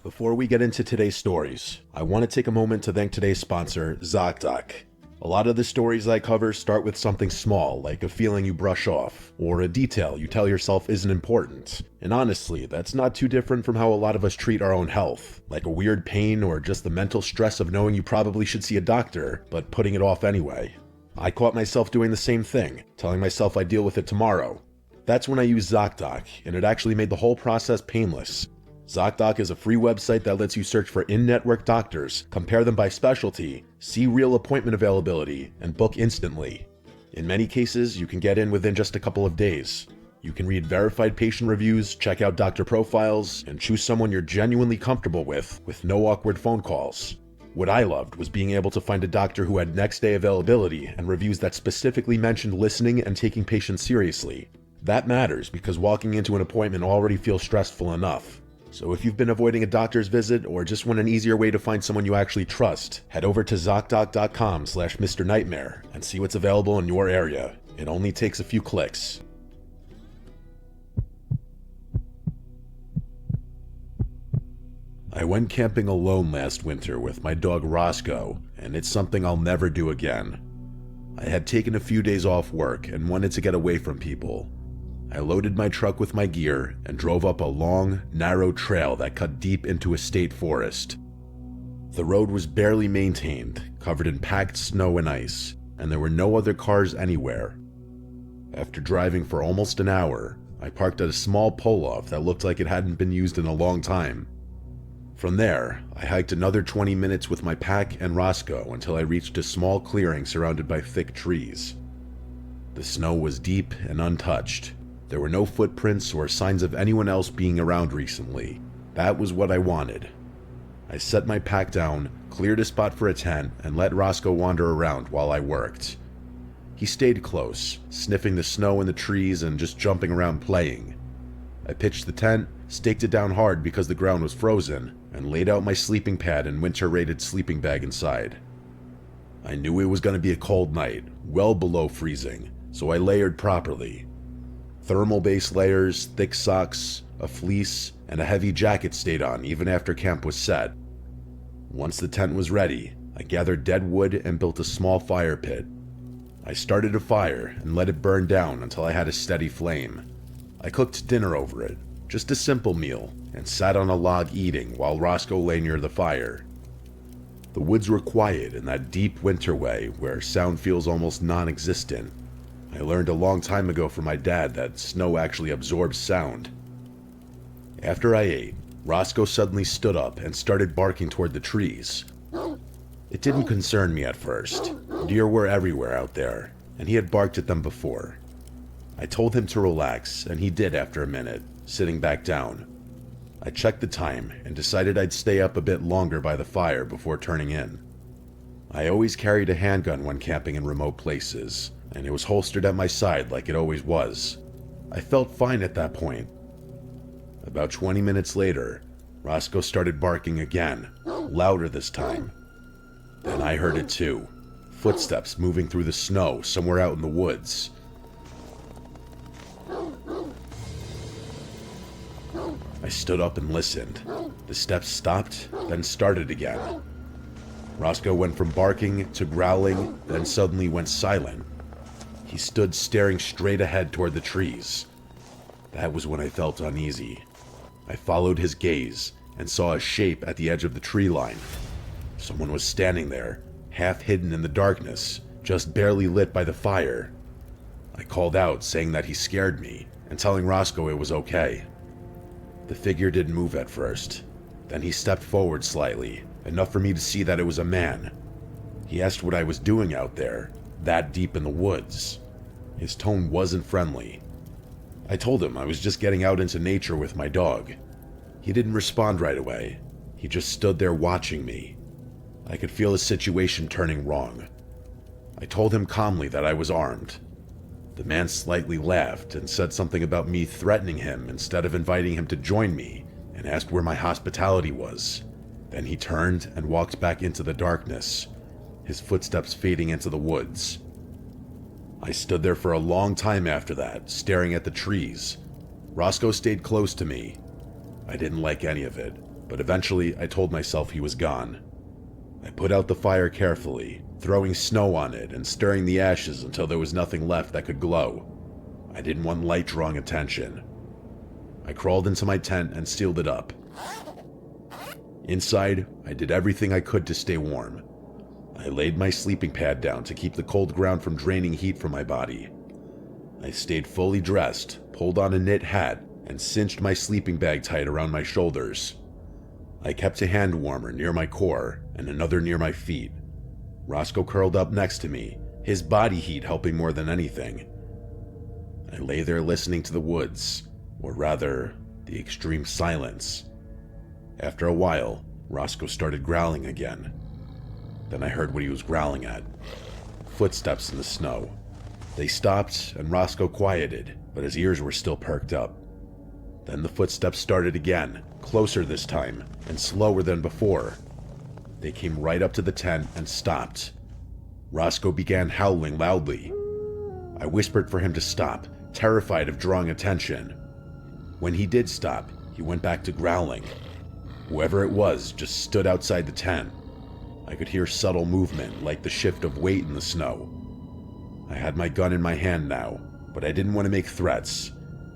Before we get into today's stories, I want to take a moment to thank today's sponsor, ZocDoc. A lot of the stories I cover start with something small, like a feeling you brush off, or a detail you tell yourself isn't important. And honestly, that's not too different from how a lot of us treat our own health, like a weird pain or just the mental stress of knowing you probably should see a doctor, but putting it off anyway. I caught myself doing the same thing, telling myself I'd deal with it tomorrow. That's when I used ZocDoc, and it actually made the whole process painless. ZocDoc is a free website that lets you search for in-network doctors, compare them by specialty, see real appointment availability, and book instantly. In many cases, you can get in within just a couple of days. You can read verified patient reviews, check out doctor profiles, and choose someone you're genuinely comfortable with no awkward phone calls. What I loved was being able to find a doctor who had next-day availability and reviews that specifically mentioned listening and taking patients seriously. That matters because walking into an appointment already feels stressful enough. So if you've been avoiding a doctor's visit or just want an easier way to find someone you actually trust, head over to ZocDoc.com/Mr. Nightmare and see what's available in your area. It only takes a few clicks. I went camping alone last winter with my dog Roscoe, and it's something I'll never do again. I had taken a few days off work and wanted to get away from people. I loaded my truck with my gear and drove up a long, narrow trail that cut deep into a state forest. The road was barely maintained, covered in packed snow and ice, and there were no other cars anywhere. After driving for almost an hour, I parked at a small pull-off that looked like it hadn't been used in a long time. From there, I hiked another 20 minutes with my pack and Roscoe until I reached a small clearing surrounded by thick trees. The snow was deep and untouched. There were no footprints or signs of anyone else being around recently. That was what I wanted. I set my pack down, cleared a spot for a tent, and let Roscoe wander around while I worked. He stayed close, sniffing the snow in the trees and just jumping around playing. I pitched the tent, staked it down hard because the ground was frozen, and laid out my sleeping pad and winter-rated sleeping bag inside. I knew it was going to be a cold night, well below freezing, so I layered properly. Thermal base layers, thick socks, a fleece, and a heavy jacket stayed on even after camp was set. Once the tent was ready, I gathered dead wood and built a small fire pit. I started a fire and let it burn down until I had a steady flame. I cooked dinner over it, just a simple meal, and sat on a log eating while Roscoe lay near the fire. The woods were quiet in that deep winter way where sound feels almost non-existent. I learned a long time ago from my dad that snow actually absorbs sound. After I ate, Roscoe suddenly stood up and started barking toward the trees. It didn't concern me at first. Deer were everywhere out there, and he had barked at them before. I told him to relax, and he did after a minute, sitting back down. I checked the time and decided I'd stay up a bit longer by the fire before turning in. I always carried a handgun when camping in remote places, and it was holstered at my side like it always was. I felt fine at that point. About 20 minutes later, Roscoe started barking again, louder this time. Then I heard it too, footsteps moving through the snow somewhere out in the woods. I stood up and listened. The steps stopped, then started again. Roscoe went from barking to growling, then suddenly went silent. He stood staring straight ahead toward the trees. That was when I felt uneasy. I followed his gaze and saw a shape at the edge of the tree line. Someone was standing there, half hidden in the darkness, just barely lit by the fire. I called out, saying that he scared me, and telling Roscoe it was okay. The figure didn't move at first. Then he stepped forward slightly, enough for me to see that it was a man. He asked what I was doing out there, that deep in the woods. His tone wasn't friendly. I told him I was just getting out into nature with my dog. He didn't respond right away. He just stood there watching me. I could feel the situation turning wrong. I told him calmly that I was armed. The man slightly laughed and said something about me threatening him instead of inviting him to join me, and asked where my hospitality was. Then he turned and walked back into the darkness, his footsteps fading into the woods. I stood there for a long time after that, staring at the trees. Roscoe stayed close to me. I didn't like any of it, but eventually I told myself he was gone. I put out the fire carefully, throwing snow on it and stirring the ashes until there was nothing left that could glow. I didn't want light drawing attention. I crawled into my tent and sealed it up. Inside, I did everything I could to stay warm. I laid my sleeping pad down to keep the cold ground from draining heat from my body. I stayed fully dressed, pulled on a knit hat, and cinched my sleeping bag tight around my shoulders. I kept a hand warmer near my core and another near my feet. Roscoe curled up next to me, his body heat helping more than anything. I lay there listening to the woods, or rather, the extreme silence. After a while, Roscoe started growling again. Then I heard what he was growling at. Footsteps in the snow. They stopped and Roscoe quieted, but his ears were still perked up. Then the footsteps started again, closer this time, and slower than before. They came right up to the tent and stopped. Roscoe began howling loudly. I whispered for him to stop, terrified of drawing attention. When he did stop, he went back to growling. Whoever it was just stood outside the tent. I could hear subtle movement, like the shift of weight in the snow. I had my gun in my hand now, but I didn't want to make threats.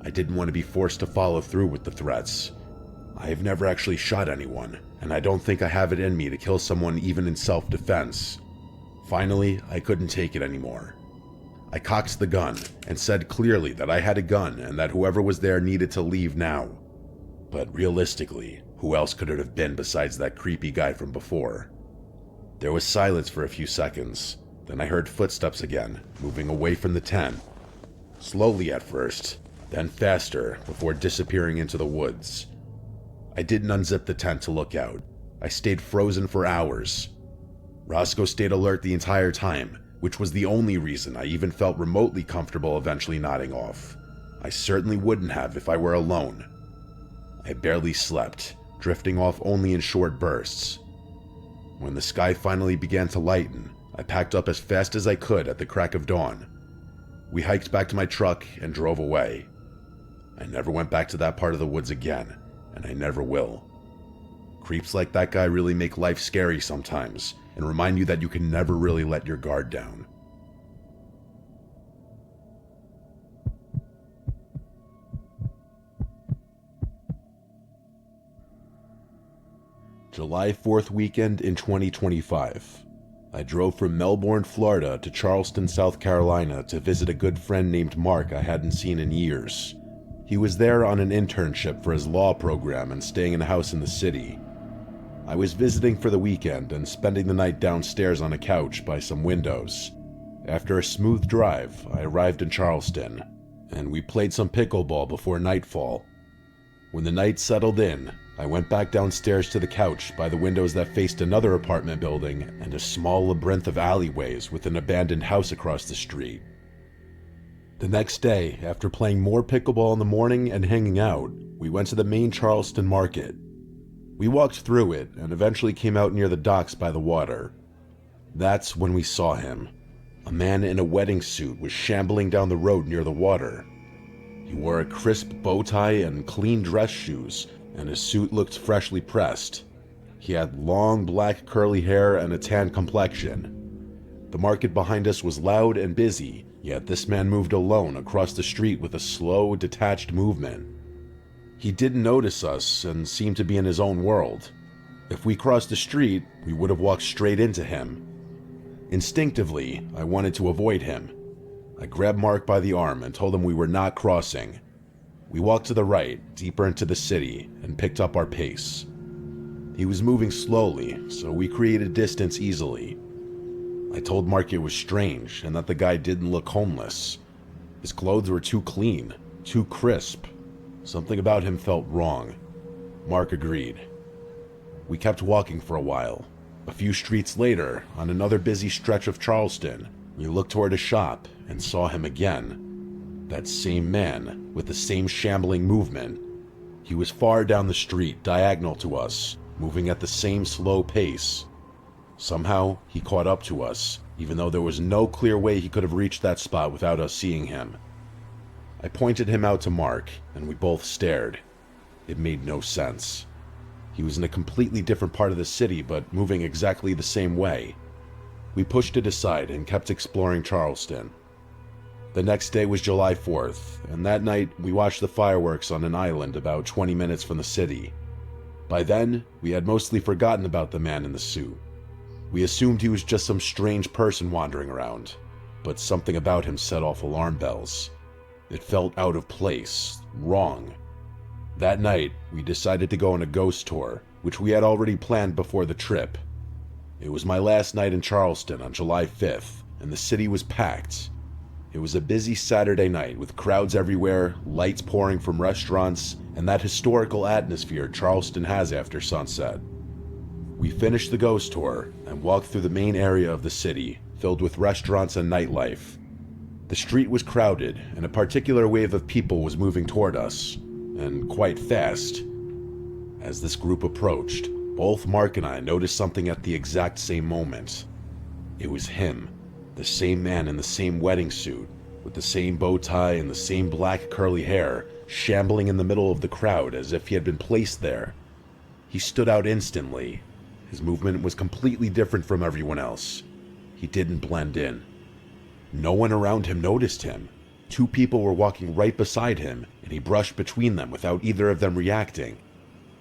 I didn't want to be forced to follow through with the threats. I have never actually shot anyone, and I don't think I have it in me to kill someone even in self-defense. Finally, I couldn't take it anymore. I cocked the gun and said clearly that I had a gun and that whoever was there needed to leave now. But realistically, who else could it have been besides that creepy guy from before? There was silence for a few seconds. Then I heard footsteps again, moving away from the tent. Slowly at first, then faster before disappearing into the woods. I didn't unzip the tent to look out. I stayed frozen for hours. Roscoe stayed alert the entire time, which was the only reason I even felt remotely comfortable eventually nodding off. I certainly wouldn't have if I were alone. I barely slept, drifting off only in short bursts. When the sky finally began to lighten, I packed up as fast as I could at the crack of dawn. We hiked back to my truck and drove away. I never went back to that part of the woods again, and I never will. Creeps like that guy really make life scary sometimes, and remind you that you can never really let your guard down. July 4th weekend in 2025. I drove from Melbourne, Florida to Charleston, South Carolina to visit a good friend named Mark I hadn't seen in years. He was there on an internship for his law program and staying in a house in the city. I was visiting for the weekend and spending the night downstairs on a couch by some windows. After a smooth drive, I arrived in Charleston, and we played some pickleball before nightfall. When the night settled in, I went back downstairs to the couch by the windows that faced another apartment building and a small labyrinth of alleyways with an abandoned house across the street. The next day, after playing more pickleball in the morning and hanging out, we went to the main Charleston market. We walked through it and eventually came out near the docks by the water. That's when we saw him. A man in a wedding suit was shambling down the road near the water. He wore a crisp bow tie and clean dress shoes, and his suit looked freshly pressed. He had long black curly hair and a tan complexion. The market behind us was loud and busy, yet this man moved alone across the street with a slow, detached movement. He didn't notice us and seemed to be in his own world. If we crossed the street, we would have walked straight into him. Instinctively, I wanted to avoid him. I grabbed Mark by the arm and told him we were not crossing. We walked to the right, deeper into the city, and picked up our pace. He was moving slowly, so we created distance easily. I told Mark it was strange and that the guy didn't look homeless. His clothes were too clean, too crisp. Something about him felt wrong. Mark agreed. We kept walking for a while. A few streets later, on another busy stretch of Charleston, we looked toward a shop and saw him again. That same man, with the same shambling movement. He was far down the street, diagonal to us, moving at the same slow pace. Somehow, he caught up to us, even though there was no clear way he could have reached that spot without us seeing him. I pointed him out to Mark, and we both stared. It made no sense. He was in a completely different part of the city, but moving exactly the same way. We pushed it aside and kept exploring Charleston. The next day was July 4th, and that night we watched the fireworks on an island about 20 minutes from the city. By then, we had mostly forgotten about the man in the suit. We assumed he was just some strange person wandering around, but something about him set off alarm bells. It felt out of place, wrong. That night, we decided to go on a ghost tour, which we had already planned before the trip. It was my last night in Charleston on July 5th, and the city was packed. It was a busy Saturday night with crowds everywhere, lights pouring from restaurants, and that historical atmosphere Charleston has after sunset. We finished the ghost tour and walked through the main area of the city, filled with restaurants and nightlife. The street was crowded, and a particular wave of people was moving toward us, and quite fast. As this group approached, both Mark and I noticed something at the exact same moment. It was him, the same man in the same wedding suit, with the same bow tie and the same black curly hair, shambling in the middle of the crowd as if he had been placed there. He stood out instantly. His movement was completely different from everyone else. He didn't blend in. No one around him noticed him. Two people were walking right beside him, and he brushed between them without either of them reacting.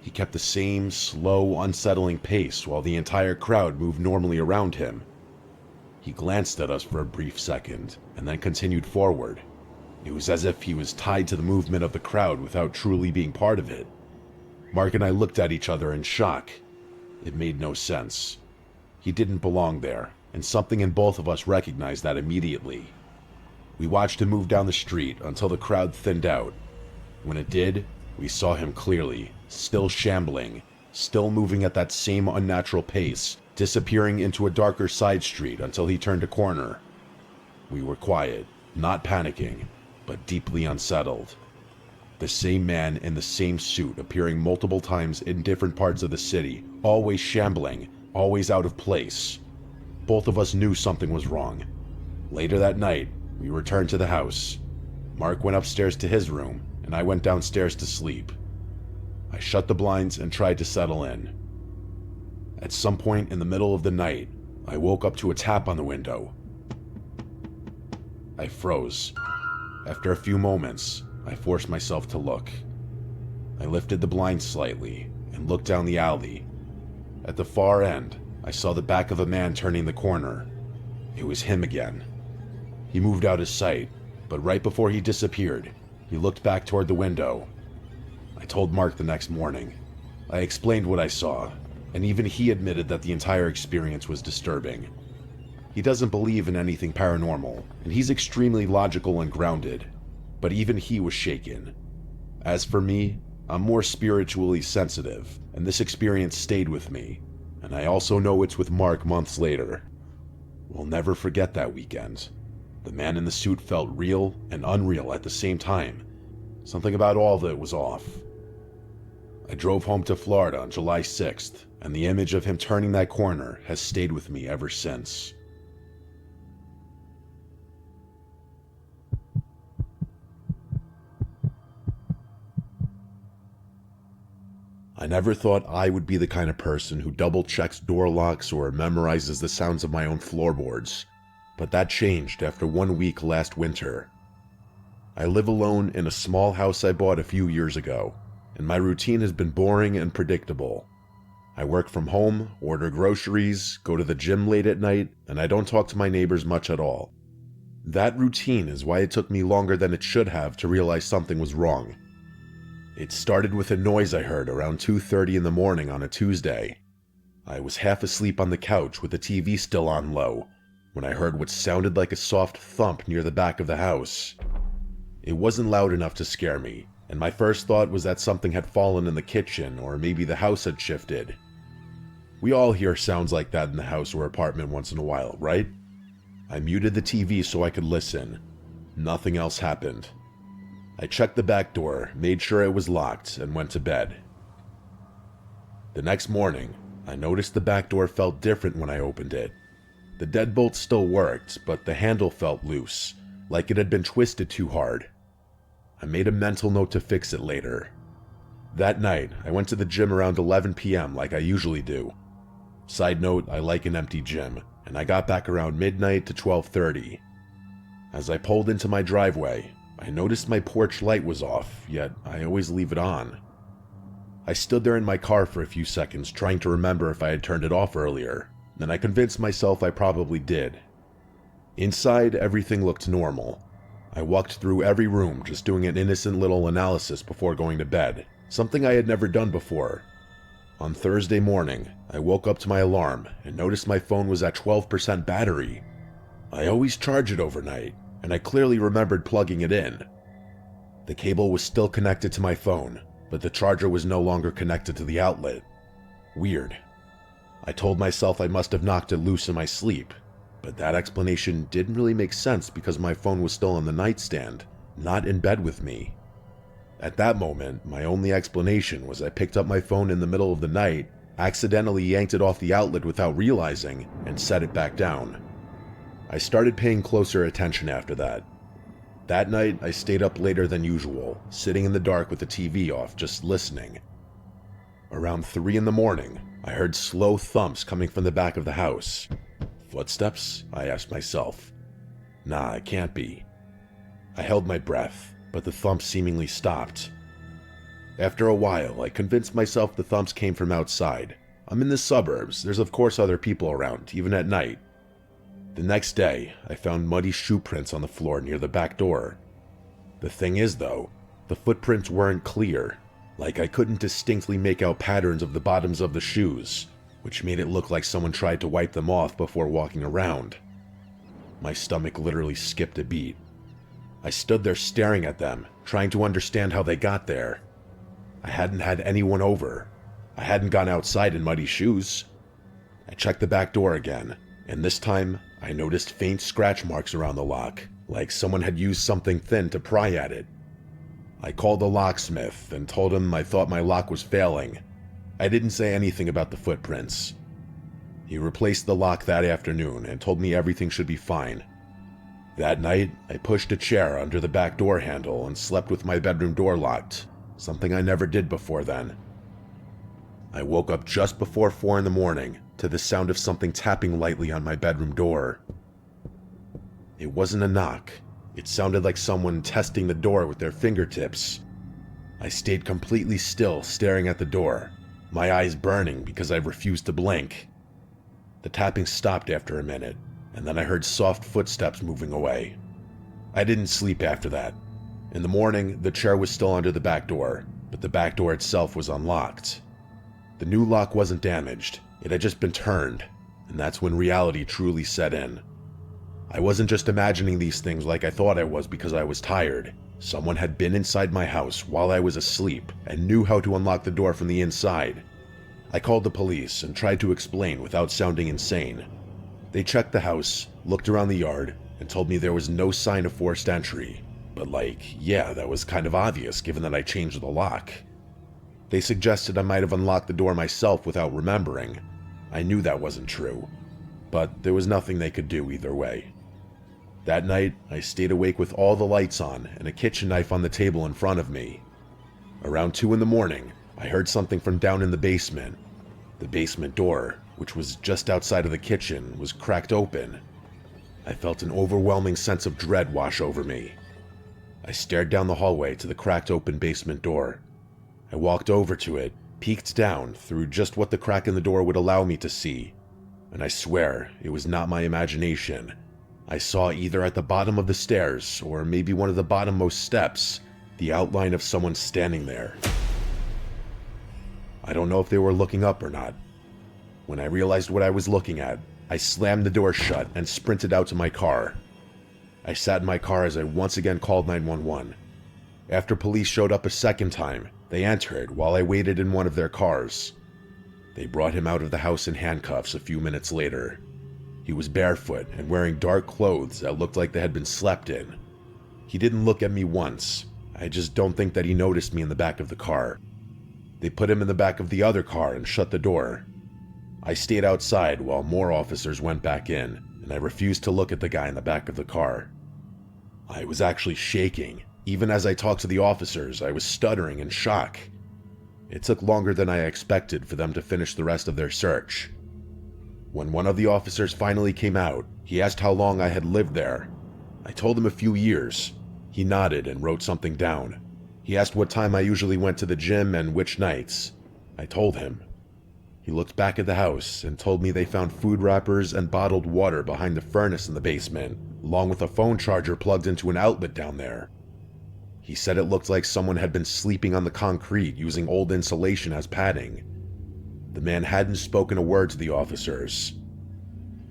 He kept the same slow, unsettling pace while the entire crowd moved normally around him. He glanced at us for a brief second, and then continued forward. It was as if he was tied to the movement of the crowd without truly being part of it. Mark and I looked at each other in shock. It made no sense. He didn't belong there, and something in both of us recognized that immediately. We watched him move down the street until the crowd thinned out. When it did, we saw him clearly, still shambling, still moving at that same unnatural pace, disappearing into a darker side street until he turned a corner. We were quiet, not panicking, but deeply unsettled. The same man in the same suit appearing multiple times in different parts of the city, always shambling, always out of place. Both of us knew something was wrong. Later that night, we returned to the house. Mark went upstairs to his room, and I went downstairs to sleep. I shut the blinds and tried to settle in. At some point in the middle of the night, I woke up to a tap on the window. I froze. After a few moments, I forced myself to look. I lifted the blinds slightly and looked down the alley. At the far end, I saw the back of a man turning the corner. It was him again. He moved out of sight, but right before he disappeared, he looked back toward the window. I told Mark the next morning. I explained what I saw, and even he admitted that the entire experience was disturbing. He doesn't believe in anything paranormal, and he's extremely logical and grounded, but even he was shaken. As for me, I'm more spiritually sensitive, and this experience stayed with me, and I also know it's with Mark months later. We'll never forget that weekend. The man in the suit felt real and unreal at the same time. Something about all of it was off. I drove home to Florida on July 6th, and the image of him turning that corner has stayed with me ever since. I never thought I would be the kind of person who double-checks door locks or memorizes the sounds of my own floorboards, but that changed after 1 week last winter. I live alone in a small house I bought a few years ago, and my routine has been boring and predictable. I work from home, order groceries, go to the gym late at night, and I don't talk to my neighbors much at all. That routine is why it took me longer than it should have to realize something was wrong. It started with a noise I heard around 2:30 in the morning on a Tuesday. I was half asleep on the couch with the TV still on low when I heard what sounded like a soft thump near the back of the house. It wasn't loud enough to scare me, and my first thought was that something had fallen in the kitchen or maybe the house had shifted. We all hear sounds like that in the house or apartment once in a while, right? I muted the TV so I could listen. Nothing else happened. I checked the back door, made sure it was locked, and went to bed. The next morning, I noticed the back door felt different when I opened it. The deadbolt still worked, but the handle felt loose, like it had been twisted too hard. I made a mental note to fix it later. That night, I went to the gym around 11 p.m. like I usually do. Side note, I like an empty gym, and I got back around midnight to 12:30. As I pulled into my driveway, I noticed my porch light was off, yet I always leave it on. I stood there in my car for a few seconds trying to remember if I had turned it off earlier, then I convinced myself I probably did. Inside, everything looked normal. I walked through every room just doing an innocent little analysis before going to bed, something I had never done before. On Thursday morning, I woke up to my alarm and noticed my phone was at 12% battery. I always charge it overnight, and I clearly remembered plugging it in. The cable was still connected to my phone, but the charger was no longer connected to the outlet. Weird. I told myself I must have knocked it loose in my sleep, but that explanation didn't really make sense because my phone was still on the nightstand, not in bed with me. At that moment, my only explanation was I picked up my phone in the middle of the night, accidentally yanked it off the outlet without realizing, and set it back down. I started paying closer attention after that. That night, I stayed up later than usual, sitting in the dark with the TV off, just listening. Around 3 in the morning, I heard slow thumps coming from the back of the house. Footsteps? I asked myself. Nah, it can't be. I held my breath, but the thumps seemingly stopped. After a while, I convinced myself the thumps came from outside. I'm in the suburbs, there's of course other people around, even at night. The next day, I found muddy shoe prints on the floor near the back door. The thing is, though, the footprints weren't clear. Like I couldn't distinctly make out patterns of the bottoms of the shoes, which made it look like someone tried to wipe them off before walking around. My stomach literally skipped a beat. I stood there staring at them, trying to understand how they got there. I hadn't had anyone over. I hadn't gone outside in muddy shoes. I checked the back door again, and this time I noticed faint scratch marks around the lock, like someone had used something thin to pry at it. I called the locksmith and told him I thought my lock was failing. I didn't say anything about the footprints. He replaced the lock that afternoon and told me everything should be fine. That night, I pushed a chair under the back door handle and slept with my bedroom door locked, something I never did before then. I woke up just before 4 in the morning to the sound of something tapping lightly on my bedroom door. It wasn't a knock. It sounded like someone testing the door with their fingertips. I stayed completely still, staring at the door, my eyes burning because I refused to blink. The tapping stopped after a minute, and then I heard soft footsteps moving away. I didn't sleep after that. In the morning, the chair was still under the back door, but the back door itself was unlocked. The new lock wasn't damaged, it had just been turned, and that's when reality truly set in. I wasn't just imagining these things like I thought I was because I was tired. Someone had been inside my house while I was asleep and knew how to unlock the door from the inside. I called the police and tried to explain without sounding insane. They checked the house, looked around the yard, and told me there was no sign of forced entry. But yeah, that was kind of obvious given that I changed the lock. They suggested I might have unlocked the door myself without remembering. I knew that wasn't true, but there was nothing they could do either way. That night, I stayed awake with all the lights on and a kitchen knife on the table in front of me. Around 2 in the morning, I heard something from down in the basement. The basement door, which was just outside of the kitchen, was cracked open. I felt an overwhelming sense of dread wash over me. I stared down the hallway to the cracked open basement door. I walked over to it, peeked down through just what the crack in the door would allow me to see, and I swear it was not my imagination. I saw either at the bottom of the stairs, or maybe one of the bottommost steps, the outline of someone standing there. I don't know if they were looking up or not. When I realized what I was looking at, I slammed the door shut and sprinted out to my car. I sat in my car as I once again called 911. After police showed up a second time, they entered while I waited in one of their cars. They brought him out of the house in handcuffs a few minutes later. He was barefoot and wearing dark clothes that looked like they had been slept in. He didn't look at me once. I just don't think that he noticed me in the back of the car. They put him in the back of the other car and shut the door. I stayed outside while more officers went back in, and I refused to look at the guy in the back of the car. I was actually shaking. Even as I talked to the officers, I was stuttering in shock. It took longer than I expected for them to finish the rest of their search. When one of the officers finally came out, he asked how long I had lived there. I told him a few years. He nodded and wrote something down. He asked what time I usually went to the gym and which nights. I told him. He looked back at the house and told me they found food wrappers and bottled water behind the furnace in the basement, along with a phone charger plugged into an outlet down there. He said it looked like someone had been sleeping on the concrete using old insulation as padding. The man hadn't spoken a word to the officers.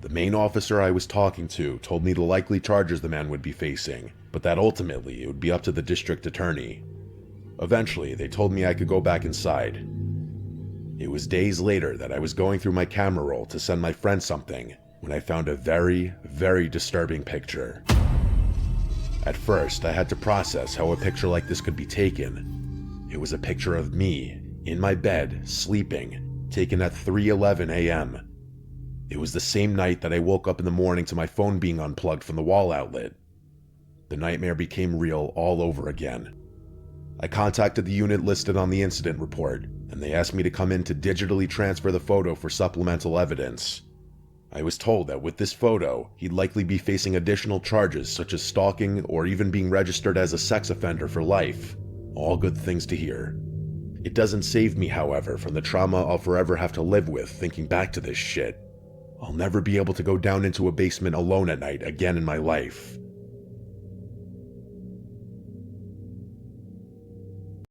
The main officer I was talking to told me the likely charges the man would be facing, but that ultimately it would be up to the district attorney. Eventually, they told me I could go back inside. It was days later that I was going through my camera roll to send my friend something when I found a very, very disturbing picture. At first, I had to process how a picture like this could be taken. It was a picture of me, in my bed, sleeping, taken at 3:11 a.m. It was the same night that I woke up in the morning to my phone being unplugged from the wall outlet. The nightmare became real all over again. I contacted the unit listed on the incident report, and they asked me to come in to digitally transfer the photo for supplemental evidence. I was told that with this photo, he'd likely be facing additional charges such as stalking or even being registered as a sex offender for life. All good things to hear. It doesn't save me, however, from the trauma I'll forever have to live with thinking back to this shit. I'll never be able to go down into a basement alone at night again in my life.